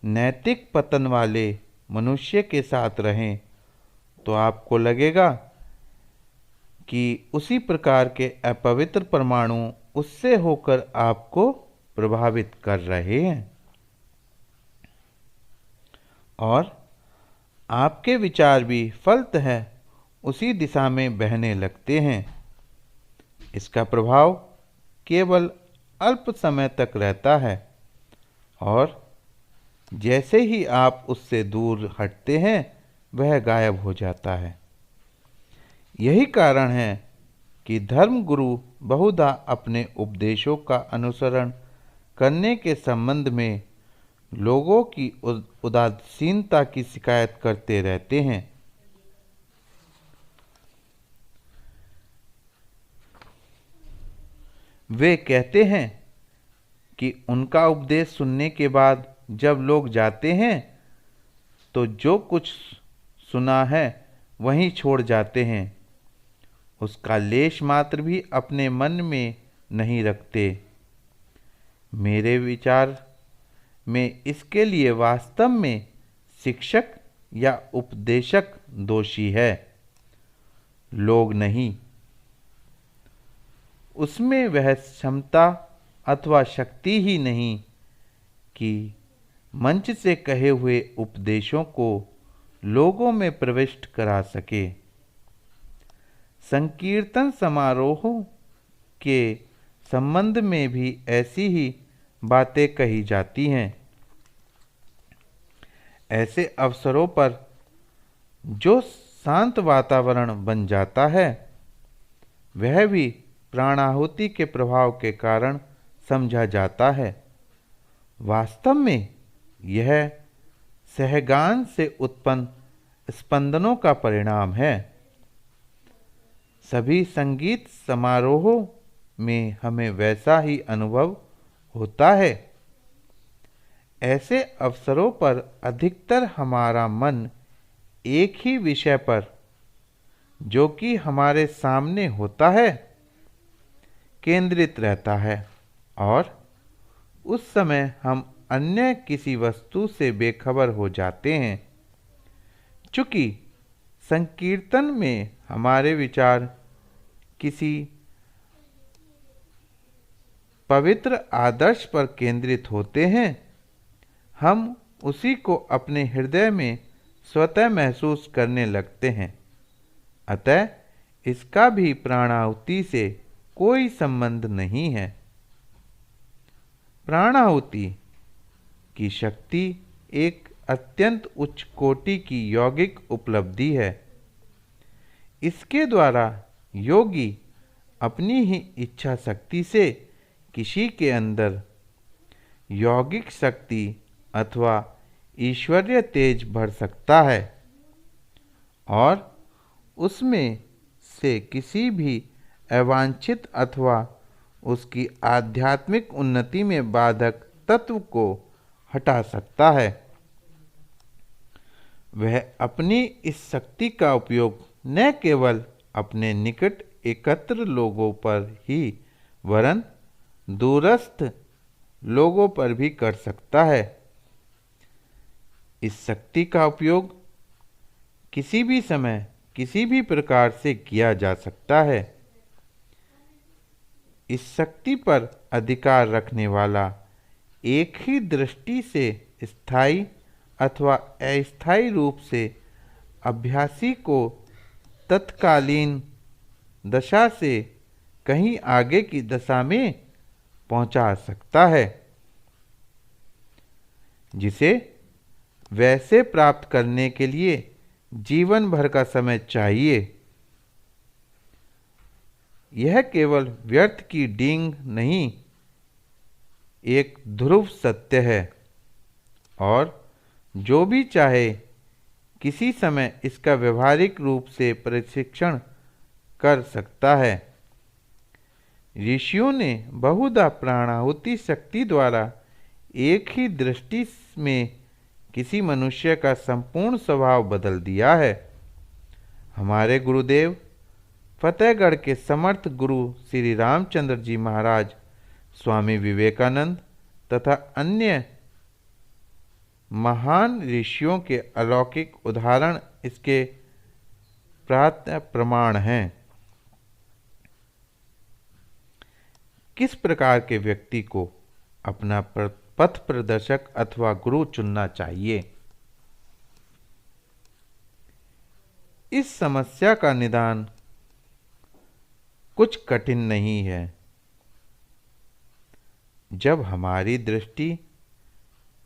नैतिक पतन वाले मनुष्य के साथ रहें तो आपको लगेगा कि उसी प्रकार के अपवित्र परमाणु उससे होकर आपको प्रभावित कर रहे हैं और आपके विचार भी फलतः उसी दिशा में बहने लगते हैं। इसका प्रभाव केवल अल्प समय तक रहता है और जैसे ही आप उससे दूर हटते हैं वह गायब हो जाता है। यही कारण है कि धर्मगुरु बहुधा अपने उपदेशों का अनुसरण करने के संबंध में लोगों की उदासीनता की शिकायत करते रहते हैं। वे कहते हैं कि उनका उपदेश सुनने के बाद जब लोग जाते हैं तो जो कुछ सुना है वहीं छोड़ जाते हैं, उसका लेश मात्र भी अपने मन में नहीं रखते। मेरे विचार में इसके लिए वास्तव में शिक्षक या उपदेशक दोषी है, लोग नहीं। उसमें वह क्षमता अथवा शक्ति ही नहीं कि मंच से कहे हुए उपदेशों को लोगों में प्रविष्ट करा सके। संकीर्तन समारोहों के संबंध में भी ऐसी ही बातें कही जाती हैं। ऐसे अवसरों पर जो शांत वातावरण बन जाता है वह भी प्राणाहुति के प्रभाव के कारण समझा जाता है। वास्तव में यह सहगान से उत्पन्न स्पंदनों का परिणाम है। सभी संगीत समारोहों में हमें वैसा ही अनुभव होता है। ऐसे अवसरों पर अधिकतर हमारा मन एक ही विषय पर, जो कि हमारे सामने होता है, केंद्रित रहता है और उस समय हम अन्य किसी वस्तु से बेखबर हो जाते हैं। चूंकि संकीर्तन में हमारे विचार किसी पवित्र आदर्श पर केंद्रित होते हैं, हम उसी को अपने हृदय में स्वतः महसूस करने लगते हैं। अतः इसका भी प्राणाहुति से कोई संबंध नहीं है। प्राणाहुति की शक्ति एक अत्यंत उच्च कोटि की यौगिक उपलब्धि है। इसके द्वारा योगी अपनी ही इच्छा शक्ति से किसी के अंदर यौगिक शक्ति अथवा ईश्वरीय तेज भर सकता है और उसमें से किसी भी अवांछित अथवा उसकी आध्यात्मिक उन्नति में बाधक तत्व को हटा सकता है। वह अपनी इस शक्ति का उपयोग न केवल अपने निकट एकत्र लोगों पर ही वरन दूरस्थ लोगों पर भी कर सकता है। इस शक्ति का उपयोग किसी भी समय किसी भी प्रकार से किया जा सकता है। इस शक्ति पर अधिकार रखने वाला एक ही दृष्टि से स्थायी अथवा अस्थायी रूप से अभ्यासी को तत्कालीन दशा से कहीं आगे की दशा में पहुंचा सकता है, जिसे वैसे प्राप्त करने के लिए जीवन भर का समय चाहिए। यह केवल व्यर्थ की डींग नहीं, एक ध्रुव सत्य है और जो भी चाहे किसी समय इसका व्यवहारिक रूप से प्रशिक्षण कर सकता है। ऋषियों ने बहुधा प्राणाहुति शक्ति द्वारा एक ही दृष्टि में किसी मनुष्य का संपूर्ण स्वभाव बदल दिया है। हमारे गुरुदेव फतेहगढ़ के समर्थ गुरु श्री रामचंद्र जी महाराज, स्वामी विवेकानंद तथा अन्य महान ऋषियों के अलौकिक उदाहरण इसके प्रातः प्रमाण हैं। किस प्रकार के व्यक्ति को अपना पथ प्रदर्शक अथवा गुरु चुनना चाहिए? इस समस्या का निदान कुछ कठिन नहीं है। जब हमारी दृष्टि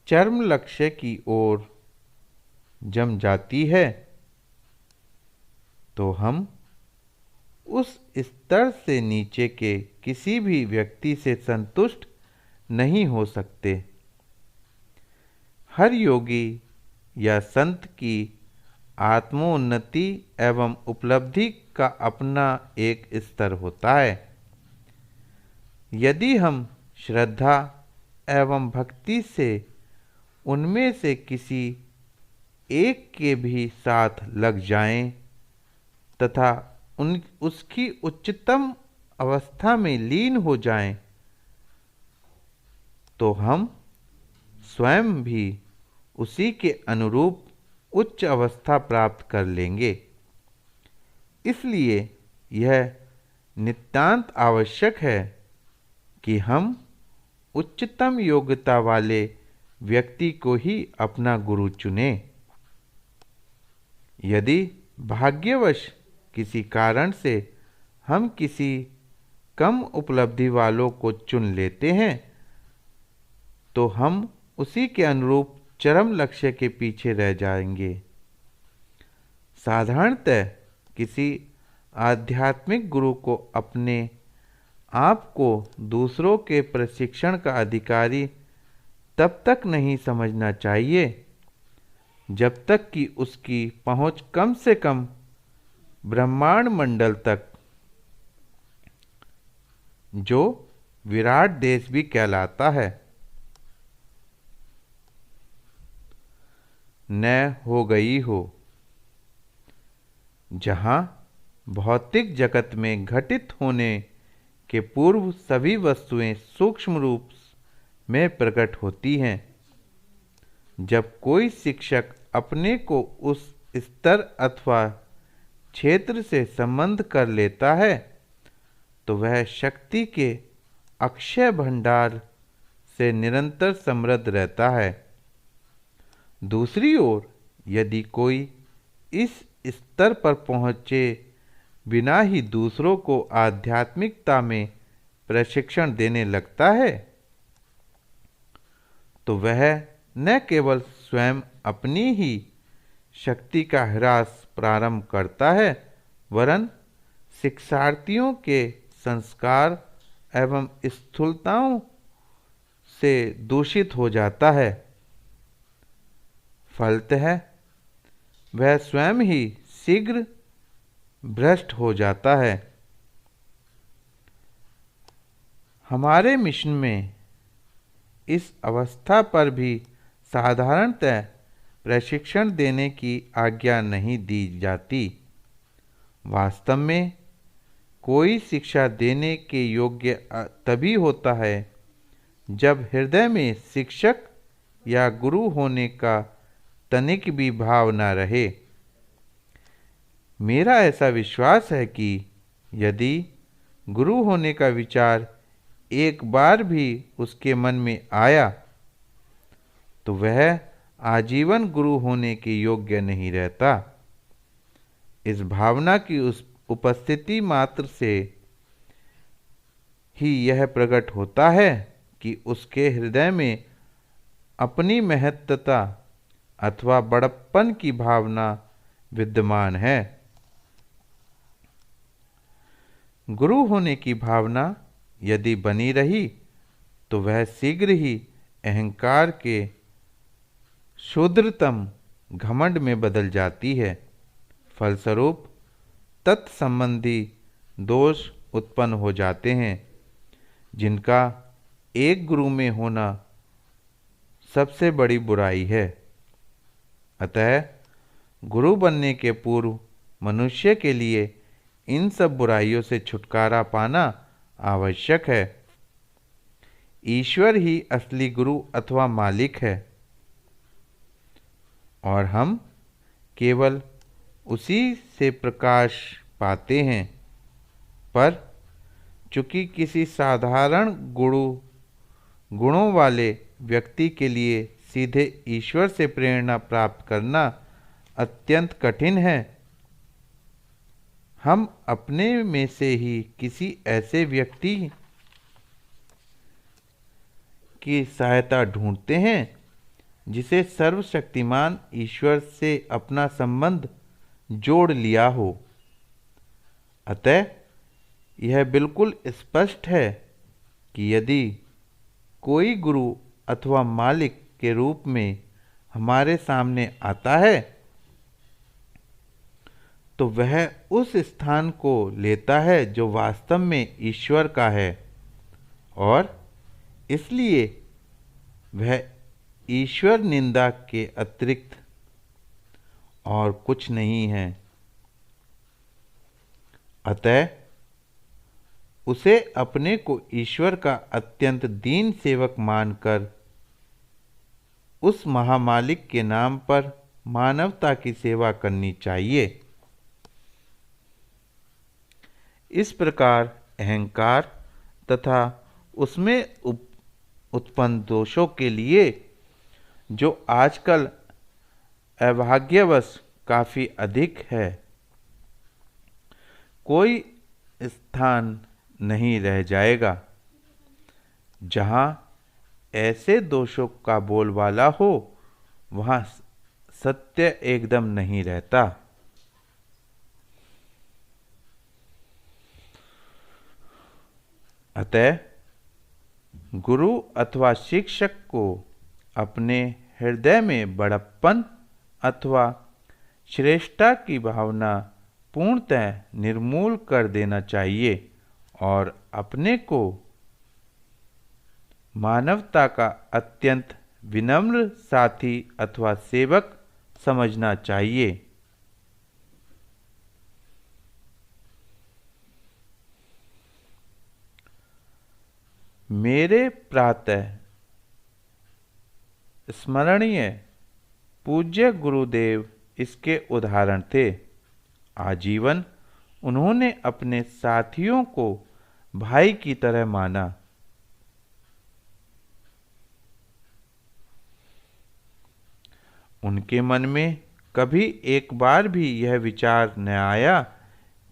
चरम लक्ष्य की ओर जम जाती है तो हम उस स्तर से नीचे के किसी भी व्यक्ति से संतुष्ट नहीं हो सकते। हर योगी या संत की आत्मोन्नति एवं उपलब्धि का अपना एक स्तर होता है। यदि हम श्रद्धा एवं भक्ति से उनमें से किसी एक के भी साथ लग जाएं तथा उसकी उच्चतम अवस्था में लीन हो जाएं, तो हम स्वयं भी उसी के अनुरूप उच्च अवस्था प्राप्त कर लेंगे। इसलिए यह नितांत आवश्यक है कि हम उच्चतम योग्यता वाले व्यक्ति को ही अपना गुरु चुनें। यदि भाग्यवश किसी कारण से हम किसी कम उपलब्धि वालों को चुन लेते हैं तो हम उसी के अनुरूप चरम लक्ष्य के पीछे रह जाएंगे। साधारणतः किसी आध्यात्मिक गुरु को अपने आप को दूसरों के प्रशिक्षण का अधिकारी तब तक नहीं समझना चाहिए जब तक कि उसकी पहुंच कम से कम ब्रह्मांड मंडल तक, जो विराट देश भी कहलाता है, न हो गई हो। जहाँ भौतिक जगत में घटित होने के पूर्व सभी वस्तुएं सूक्ष्म रूप में प्रकट होती हैं। जब कोई शिक्षक अपने को उस स्तर अथवा क्षेत्र से संबंध कर लेता है तो वह शक्ति के अक्षय भंडार से निरंतर समृद्ध रहता है। दूसरी ओर यदि कोई इस स्तर पर पहुँचे बिना ही दूसरों को आध्यात्मिकता में प्रशिक्षण देने लगता है तो वह न केवल स्वयं अपनी ही शक्ति का ह्रास प्रारंभ करता है वरन शिक्षार्थियों के संस्कार एवं स्थूलताओं से दूषित हो जाता है। फलतः वह स्वयं ही शीघ्र भ्रष्ट हो जाता है। हमारे मिशन में इस अवस्था पर भी साधारणतः प्रशिक्षण देने की आज्ञा नहीं दी जाती। वास्तव में कोई शिक्षा देने के योग्य तभी होता है जब हृदय में शिक्षक या गुरु होने का तनिक भी भाव न रहे। मेरा ऐसा विश्वास है कि यदि गुरु होने का विचार एक बार भी उसके मन में आया तो वह आजीवन गुरु होने के योग्य नहीं रहता। इस भावना की उस उपस्थिति मात्र से ही यह प्रकट होता है कि उसके हृदय में अपनी महत्ता अथवा बड़प्पन की भावना विद्यमान है। गुरु होने की भावना यदि बनी रही तो वह शीघ्र ही अहंकार के क्षुद्रतम घमंड में बदल जाती है। फलस्वरूप तत्संबंधी दोष उत्पन्न हो जाते हैं जिनका एक गुरु में होना सबसे बड़ी बुराई है। अतः गुरु बनने के पूर्व मनुष्य के लिए इन सब बुराइयों से छुटकारा पाना आवश्यक है। ईश्वर ही असली गुरु अथवा मालिक है और हम केवल उसी से प्रकाश पाते हैं। पर चूँकि किसी साधारण गुणों वाले व्यक्ति के लिए सीधे ईश्वर से प्रेरणा प्राप्त करना अत्यंत कठिन है, हम अपने में से ही किसी ऐसे व्यक्ति की सहायता ढूंढते हैं जिसे सर्वशक्तिमान ईश्वर से अपना संबंध जोड़ लिया हो। अतः यह बिल्कुल स्पष्ट है कि यदि कोई गुरु अथवा मालिक के रूप में हमारे सामने आता है तो वह उस स्थान को लेता है जो वास्तव में ईश्वर का है, और इसलिए वह ईश्वर निंदा के अतिरिक्त और कुछ नहीं है। अतः उसे अपने को ईश्वर का अत्यंत दीन सेवक मानकर उस महामालिक के नाम पर मानवता की सेवा करनी चाहिए। इस प्रकार अहंकार तथा उसमें उत्पन्न दोषों के लिए, जो आजकल अभाग्यवश काफ़ी अधिक है, कोई स्थान नहीं रह जाएगा जहाँ ऐसे दोषों का बोलबाला हो, वहाँ सत्य एकदम नहीं रहता। अतः गुरु अथवा शिक्षक को अपने हृदय में बड़प्पन अथवा श्रेष्ठता की भावना पूर्णतः निर्मूल कर देना चाहिए और अपने को मानवता का अत्यंत विनम्र साथी अथवा सेवक समझना चाहिए। मेरे प्रातः स्मरणीय पूज्य गुरुदेव इसके उदाहरण थे। आजीवन उन्होंने अपने साथियों को भाई की तरह माना। उनके मन में कभी एक बार भी यह विचार न आया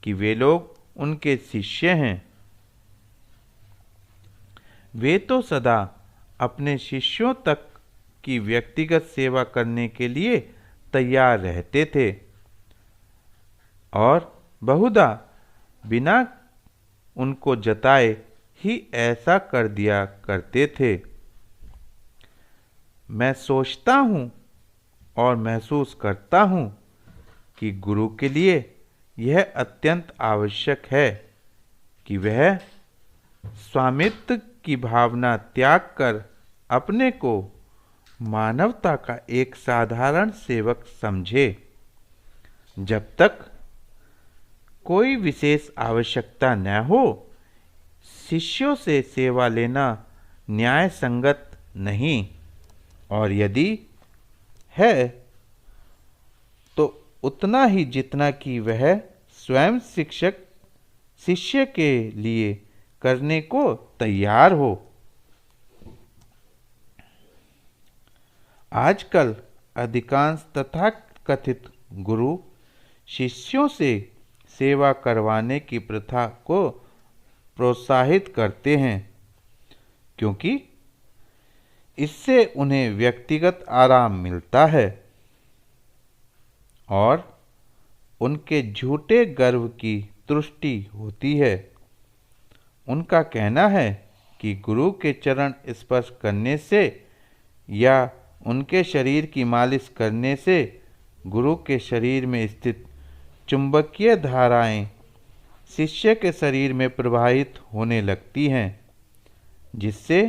कि वे लोग उनके शिष्य हैं। वे तो सदा अपने शिष्यों तक की व्यक्तिगत सेवा करने के लिए तैयार रहते थे और बहुधा बिना उनको जताए ही ऐसा कर दिया करते थे। मैं सोचता हूँ और महसूस करता हूँ कि गुरु के लिए यह अत्यंत आवश्यक है कि वह स्वामित्व की भावना त्याग कर अपने को मानवता का एक साधारण सेवक समझे। जब तक कोई विशेष आवश्यकता न हो, शिष्यों से सेवा लेना न्याय संगत नहीं, और यदि है तो उतना ही जितना कि वह स्वयं शिक्षक शिष्य के लिए करने को तैयार हो। आजकल अधिकांश तथाकथित गुरु शिष्यों से सेवा करवाने की प्रथा को प्रोत्साहित करते हैं, क्योंकि इससे उन्हें व्यक्तिगत आराम मिलता है और उनके झूठे गर्व की तुष्टि होती है। उनका कहना है कि गुरु के चरण स्पर्श करने से या उनके शरीर की मालिश करने से गुरु के शरीर में स्थित चुंबकीय धाराएं शिष्य के शरीर में प्रवाहित होने लगती हैं, जिससे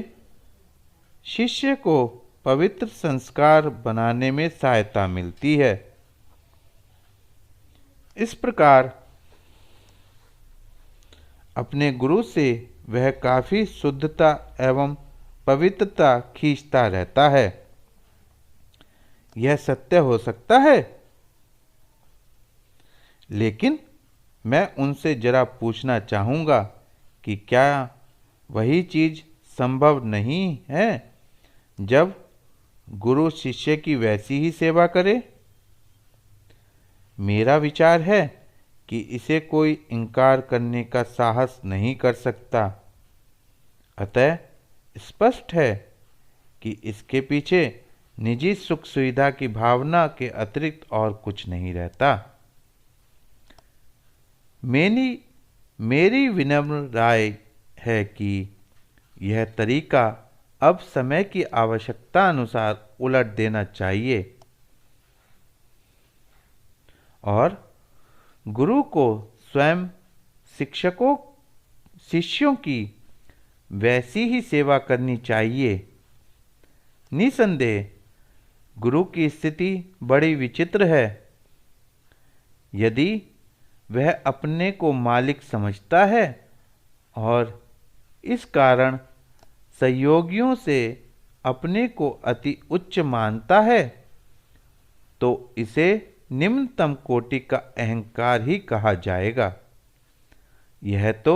शिष्य को पवित्र संस्कार बनाने में सहायता मिलती है। इस प्रकार अपने गुरु से वह काफी शुद्धता एवं पवित्रता खींचता रहता है। यह सत्य हो सकता है, लेकिन मैं उनसे जरा पूछना चाहूँगा कि क्या वही चीज संभव नहीं है जब गुरु शिष्य की वैसी ही सेवा करे? मेरा विचार है कि इसे कोई इनकार करने का साहस नहीं कर सकता। अतः स्पष्ट है कि इसके पीछे निजी सुख सुविधा की भावना के अतिरिक्त और कुछ नहीं रहता। मेरी विनम्र राय है कि यह तरीका अब समय की आवश्यकता अनुसार उलट देना चाहिए और गुरु को स्वयं शिष्यों की वैसी ही सेवा करनी चाहिए। निसंदेह गुरु की स्थिति बड़ी विचित्र है। यदि वह अपने को मालिक समझता है और इस कारण सहयोगियों से अपने को अति उच्च मानता है, तो इसे निम्नतम कोटि का अहंकार ही कहा जाएगा। यह तो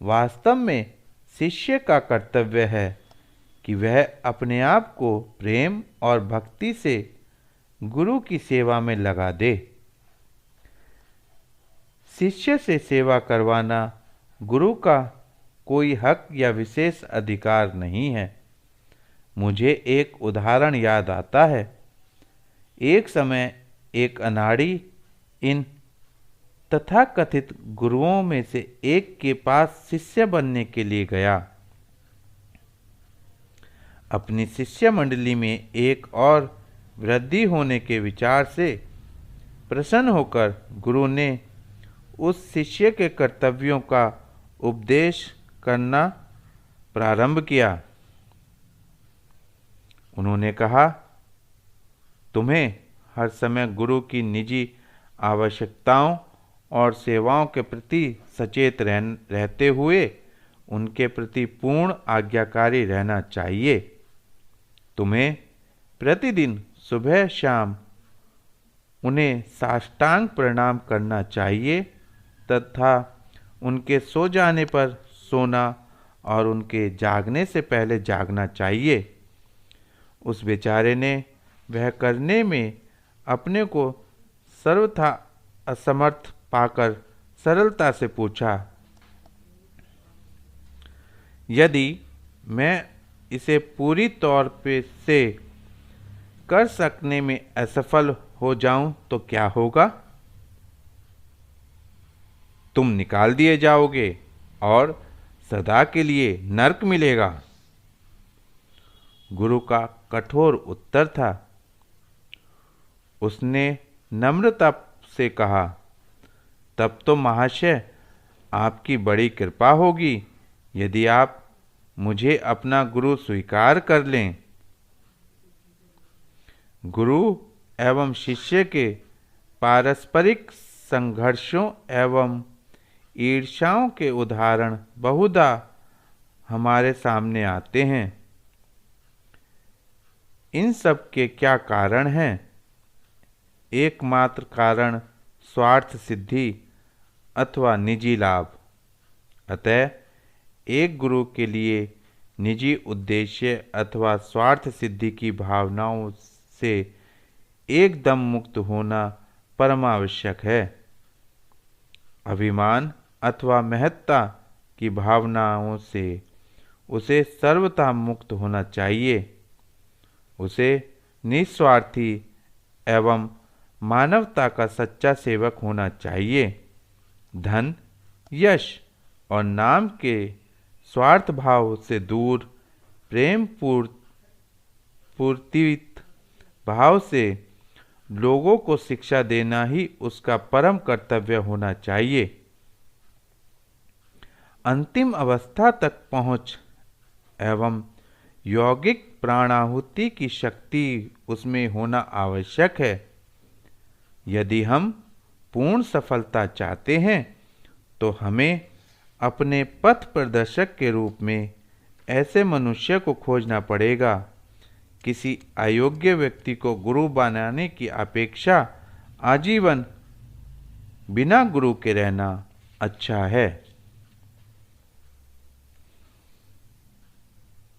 वास्तव में शिष्य का कर्तव्य है कि वह अपने आप को प्रेम और भक्ति से गुरु की सेवा में लगा दे। शिष्य से सेवा करवाना गुरु का कोई हक या विशेष अधिकार नहीं है। मुझे एक उदाहरण याद आता है। एक समय एक अनाड़ी इन तथाकथित गुरुओं में से एक के पास शिष्य बनने के लिए गया। अपनी शिष्य मंडली में एक और वृद्धि होने के विचार से प्रसन्न होकर गुरु ने उस शिष्य के कर्तव्यों का उपदेश करना प्रारंभ किया। उन्होंने कहा, तुम्हें हर समय गुरु की निजी आवश्यकताओं और सेवाओं के प्रति सचेत रहते हुए उनके प्रति पूर्ण आज्ञाकारी रहना चाहिए। तुम्हें प्रतिदिन सुबह शाम उन्हें साष्टांग प्रणाम करना चाहिए तथा उनके सो जाने पर सोना और उनके जागने से पहले जागना चाहिए। उस बेचारे ने वह करने में अपने को सर्वथा असमर्थ पाकर सरलता से पूछा, यदि मैं इसे पूरी तौर से कर सकने में असफल हो जाऊं तो क्या होगा? तुम निकाल दिए जाओगे और सदा के लिए नरक मिलेगा। गुरु का कठोर उत्तर था। उसने नम्रता से कहा, तब तो महाशय आपकी बड़ी कृपा होगी यदि आप मुझे अपना गुरु स्वीकार कर लें। गुरु एवं शिष्य के पारस्परिक संघर्षों एवं ईर्ष्याओं के उदाहरण बहुधा हमारे सामने आते हैं। इन सब के क्या कारण हैं? एकमात्र कारण स्वार्थ सिद्धि अथवा निजी लाभ। अतः एक गुरु के लिए निजी उद्देश्य अथवा स्वार्थ सिद्धि की भावनाओं से एकदम मुक्त होना परमावश्यक है। अभिमान अथवा महत्ता की भावनाओं से उसे सर्वथा मुक्त होना चाहिए। उसे निस्वार्थी एवं मानवता का सच्चा सेवक होना चाहिए। धन, यश और नाम के स्वार्थ भाव से दूर प्रेम पूर्तित भाव से लोगों को शिक्षा देना ही उसका परम कर्तव्य होना चाहिए। अंतिम अवस्था तक पहुंच एवं यौगिक प्राणाहुति की शक्ति उसमें होना आवश्यक है। यदि हम पूर्ण सफलता चाहते हैं तो हमें अपने पथ प्रदर्शक के रूप में ऐसे मनुष्य को खोजना पड़ेगा। किसी अयोग्य व्यक्ति को गुरु बनाने की अपेक्षा आजीवन बिना गुरु के रहना अच्छा है।